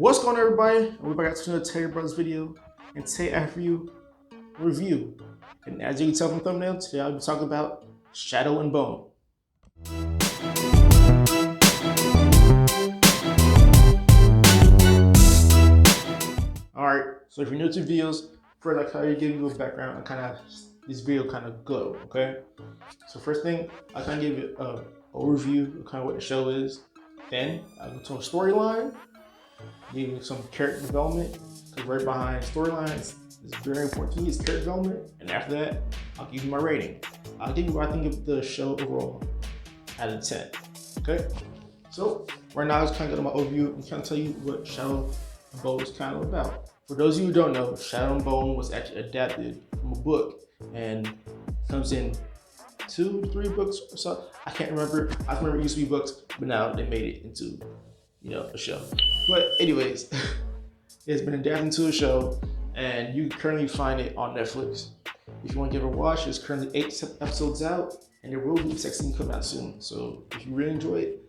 What's going on, everybody? We're back to another Taylor Brothers video, and today I have for you a review. And as you can tell from the thumbnail, today I'll be talking about Shadow and Bone. Alright, so if you're new to videos, first I kind of give you a background and kind of this video kind of go, okay? So first thing, I kind of give you an overview of kind of what the show is. Then I'll go to a storyline, give you some character development, because right behind storylines is very important to me is character development. And after that, I'll give you my rating. I'll give you what I think of the show overall out of 10. Okay? So right now, I was kind of going to my overview and kind of tell you what Shadow and Bone is kind of about. For those of you who don't know, Shadow and Bone was actually adapted from a book and comes in 2 to 3 books or so. I can't remember. I remember it used to be books, but now they made it into, a show. But anyways, it's been adapted into a show, and you can currently find it on Netflix. If you want to give it a watch, there's currently 8 episodes out, and there will be 16 coming out soon. So if you really enjoy it,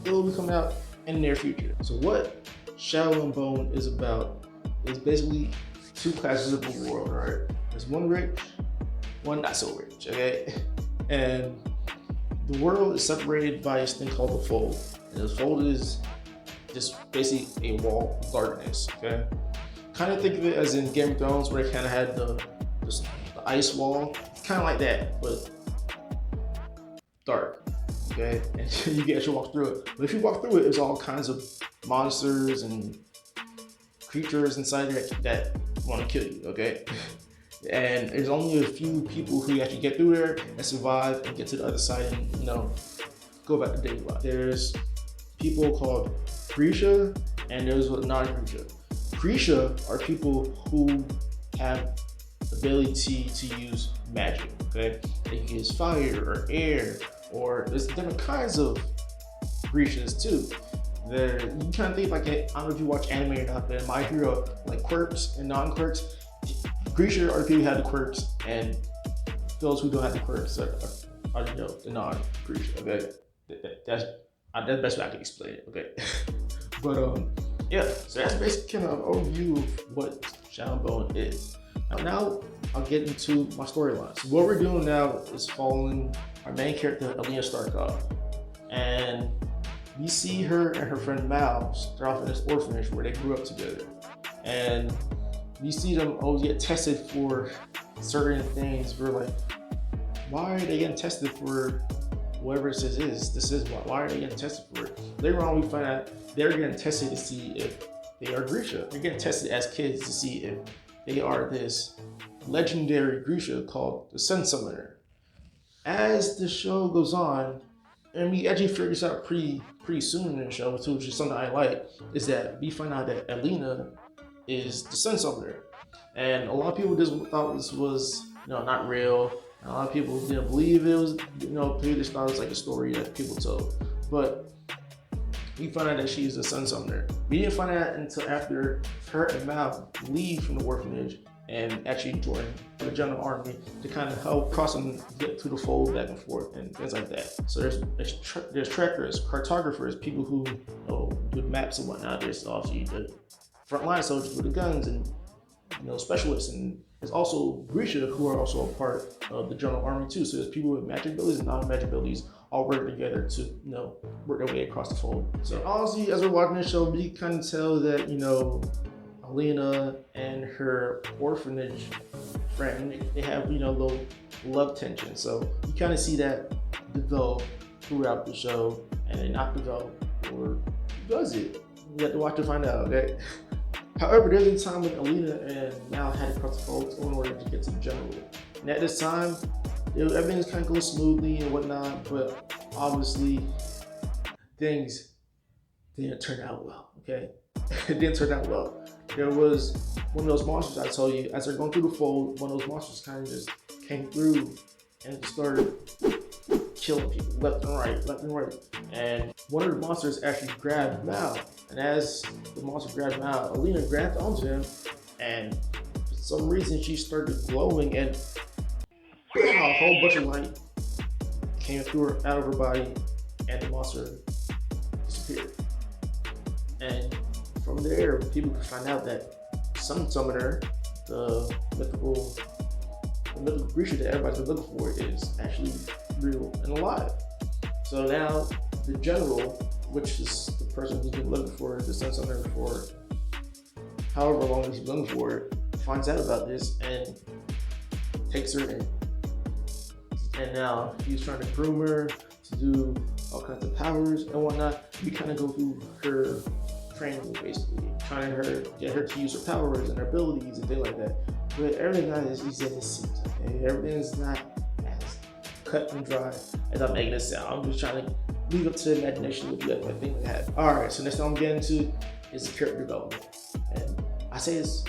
it will be coming out in the near future. So what Shadow and Bone is about is basically 2 classes of the world, right? There's one rich, one not so rich, okay? And the world is separated by this thing called the Fold. And the Fold is just basically a wall of darkness, okay? Kind of think of it as in Game of Thrones, where they kind of had the ice wall, kind of like that, but dark, okay? And you can actually walk through it. But if you walk through it, there's all kinds of monsters and creatures inside there that want to kill you, okay? And there's only a few people who actually get through there and survive and get to the other side and, go back to daily life. There's people called Grisha and there's non-Grisha. Grisha are people who have the ability to use magic, okay? They can use fire or air, or there's different kinds of Grishas too. You kind of think like, I don't know if you watch anime or not, but in My Hero, like quirks and non-quirks, Grisha are the people who have the quirks, and those who don't have the quirks are the non-Grisha, okay? That's the best way I can explain it, okay? But yeah, so that's basically kind of an overview of what Shadow and Bone is. Now I'll get into my storyline. So what we're doing now is following our main character, Alina Starkov. And we see her and her friend Mal start off in this orphanage where they grew up together. And we see them always get tested for certain things. We're like, why are they getting tested for whatever this is? Why are they getting tested for it? Later on, we find out they're getting tested to see if they are Grisha. They're getting tested as kids to see if they are this legendary Grisha called the Sun Summoner. As the show goes on, and we actually figure this out pretty soon in the show, which is something I like, is that we find out that Alina is the Sun Summoner. And a lot of people just thought this was, not real. And a lot of people didn't believe it was, people just thought it was like a story that people told. But we found out that she's the Sun Summoner. We didn't find out until after her and Mal leave from the orphanage and actually join the general army to kind of help cross and get to the Fold back and forth and things like that. So there's trekkers, cartographers, people who do maps and whatnot. There's obviously the frontline soldiers with the guns and specialists, and there's also Grisha who are also a part of the general army too. So there's people with magic abilities and non-magic abilities all work together to work their way across the Fold. So honestly, as we're watching this show, we kind of tell that Alina and her orphanage friend, they have little love tension. So you kind of see that develop throughout the show, and then not develop, or does it? You have to watch to find out, okay? However, there's a time when Alina and Mal had to cross the Fold in order to get to the general. And at this time, everything's kind of going smoothly and whatnot, but obviously things didn't turn out well, okay? It didn't turn out well. There was one of those monsters I told you, as they're going through the Fold, one of those monsters kind of just came through and started killing people left and right. And one of the monsters actually grabbed Mal. And as the monster grabbed Mal, Alina grabbed onto him, and for some reason she started glowing, and a whole bunch of light came through her, out of her body, and the monster disappeared. And from there, people could find out that Sun Summoner, the mythical creature that everybody's been looking for, is actually real and alive. So now the general, which is the person who's been looking for the Sun Summoner for however long he's been looking for it, finds out about this and takes her in. And now he's trying to groom her to do all kinds of powers and whatnot. We kind of go through her training, basically, trying to get her to use her powers and her abilities and things like that. But everything is in the seams, okay? Everything is not as cut and dry as I'm making it sound. I'm just trying to leave up to the imagination what you guys might think I have. Alright, so next thing I'm getting to is character development. And I say this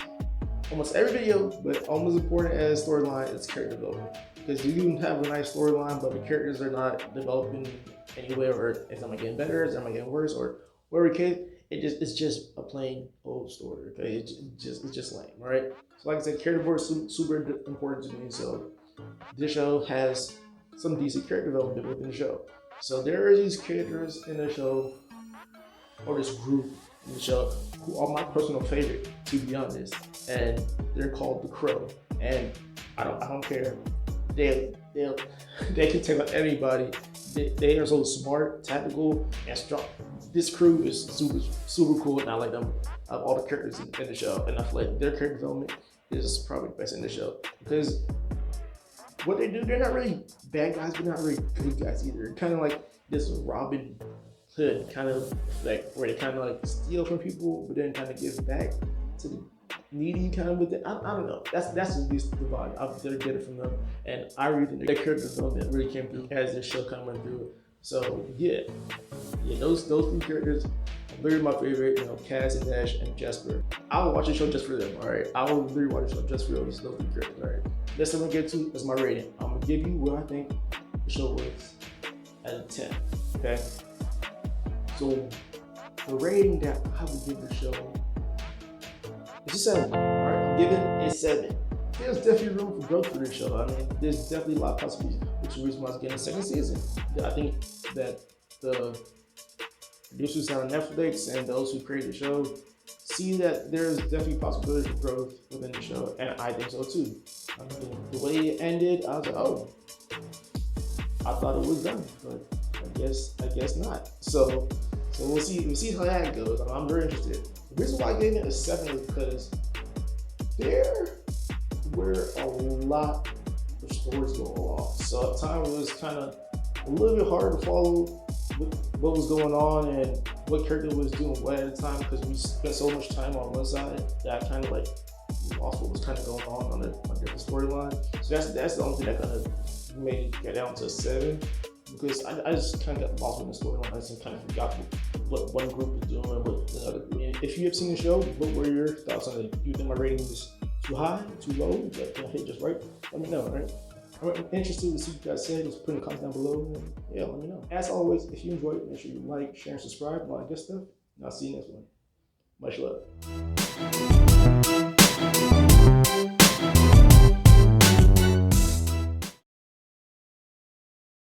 almost every video, but almost important as storyline is character development. Because you can have a nice storyline, but the characters are not developing anywhere, or is am I getting better, is am I getting worse, or whatever the case, it's just a plain old story, okay? It's just lame, right? So like I said, character development is super important to me, so this show has some decent character development within the show. So there are these characters in the show, or this group in the show, who are my personal favorite, to be honest, and they're called the Crow, and I don't care. They can take on anybody. They are so smart, tactical, and strong. This crew is super cool, and I like them. Of all the characters in the show, and I feel like their character development is probably the best in the show, because what they do, they're not really bad guys, but not really good guys either. Kind of like this Robin Hood kind of like, where they kind of like steal from people, but then kind of give back to the needy kind of with it. I don't know. That's at least the vibe I get it from them, and I really think their character development really came through as this show kind of went through. So yeah, those three characters are literally my favorite. You know, Cass and Dash and Jasper. I will watch the show just for them. All right, I will literally watch the show just for those three characters. All right. Next thing I'm gonna get to is my rating. I'm gonna give you what I think the show was out of 10. Okay. So the rating that I would give the show, it's a 7. All right, I'm giving it a 7. There's definitely room for growth for this show. I mean, there's definitely a lot of possibilities, which is the reason why it's getting a second season. I think that the producers on Netflix and those who created the show see that there's definitely possibility for growth within the show, and I think so too. I mean, the way it ended, I was like, oh, I thought it was done, but I guess not. So we'll see how that goes. I'm very interested. The reason why I gave it a 7 is because there were a lot of stories going along. So at times it was kind of a little bit hard to follow what was going on and what character was doing what at the time, because we spent so much time on one side that I kind of like lost what was kind of going on the different storyline. So that's the only thing that kind of made it get down to a 7, because I just kind of got lost in the storyline. I just kind of forgot what one group was doing, what the other group. And if you have seen the show, what were your thoughts on it? Do you think my rating was too high, too low? Did I hit just right? Let me know, all right? I'm interested to see what you guys say. Just put in the comments down below. And yeah, let me know. As always, if you enjoyed it, make sure you like, share, and subscribe, and all that good stuff. And I'll see you next one. Much love.